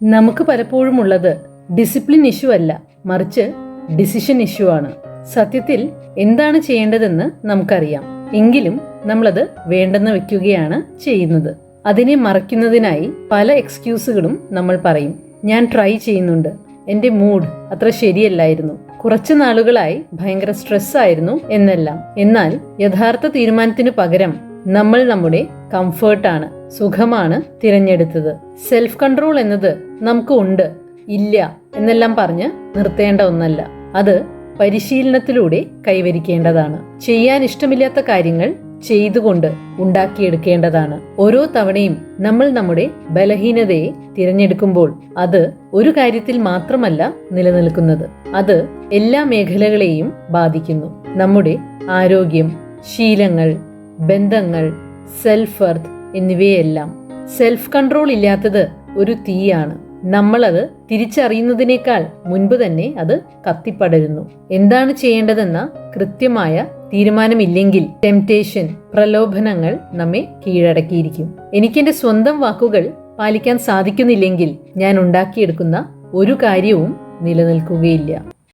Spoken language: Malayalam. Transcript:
നമുക്ക് പലപ്പോഴും ഉള്ളത് ഡിസിപ്ലിൻ ഇഷ്യൂ അല്ല, മറിച്ച് ഡിസിഷൻ ഇഷ്യൂ ആണ്. സത്യത്തിൽ എന്താണ് ചെയ്യേണ്ടതെന്ന് നമുക്കറിയാം, എങ്കിലും നമ്മളത് വേണ്ടെന്ന് വെക്കുകയാണ് ചെയ്യുന്നത്. അതിനെ മറയ്ക്കുന്നതിനായി പല എക്സ്ക്യൂസുകളും നമ്മൾ പറയും. ഞാൻ ട്രൈ ചെയ്യുന്നുണ്ട്, എൻ്റെ മൂഡ് അത്ര ശരിയല്ലായിരുന്നു, കുറച്ചു നാളുകളായി ഭയങ്കര സ്ട്രെസ് ആയിരുന്നു എന്നെല്ലാം. എന്നാൽ യഥാർത്ഥ തീരുമാനത്തിന് പകരം നമ്മൾ നമ്മുടെ കംഫേർട്ടാണ്, സുഖമാണ് തിരഞ്ഞെടുത്തത്. സെൽഫ് കൺട്രോൾ എന്നത് നമുക്ക് ഉണ്ട് ഇല്ല എന്നെല്ലാം പറഞ്ഞ് നിർത്തേണ്ട ഒന്നല്ല, അത് പരിശീലനത്തിലൂടെ കൈവരിക്കേണ്ടതാണ്. ചെയ്യാൻ ഇഷ്ടമില്ലാത്ത കാര്യങ്ങൾ ചെയ്തുകൊണ്ട് ഉണ്ടാക്കിയെടുക്കേണ്ടതാണ്. ഓരോ തവണയും നമ്മൾ നമ്മുടെ ബലഹീനതയെ തിരഞ്ഞെടുക്കുമ്പോൾ അത് ഒരു കാര്യത്തിൽ മാത്രമല്ല നിലനിൽക്കുന്നത്, അത് എല്ലാ മേഖലകളെയും ബാധിക്കുന്നു. നമ്മുടെ ആരോഗ്യം, ശീലങ്ങൾ, ബന്ധങ്ങൾ, സെൽഫ് വർത്ത് എന്നിവയെല്ലാം. സെൽഫ് കൺട്രോൾ ഇല്ലാത്തത് ഒരു തീയാണ്. നമ്മളത് തിരിച്ചറിയുന്നതിനേക്കാൾ മുൻപ് തന്നെ അത് കത്തിപ്പടരുന്നു. എന്താണ് ചെയ്യേണ്ടതെന്ന കൃത്യമായ തീരുമാനമില്ലെങ്കിൽ ടെംപ്റ്റേഷൻ, പ്രലോഭനങ്ങൾ നമ്മെ കീഴടക്കിയിരിക്കും. എനിക്കെന്റെ സ്വന്തം വാക്കുകൾ പാലിക്കാൻ സാധിക്കുന്നില്ലെങ്കിൽ ഞാൻ ഉണ്ടാക്കിയെടുക്കുന്ന ഒരു കാര്യവും നിലനിൽക്കുകയില്ല.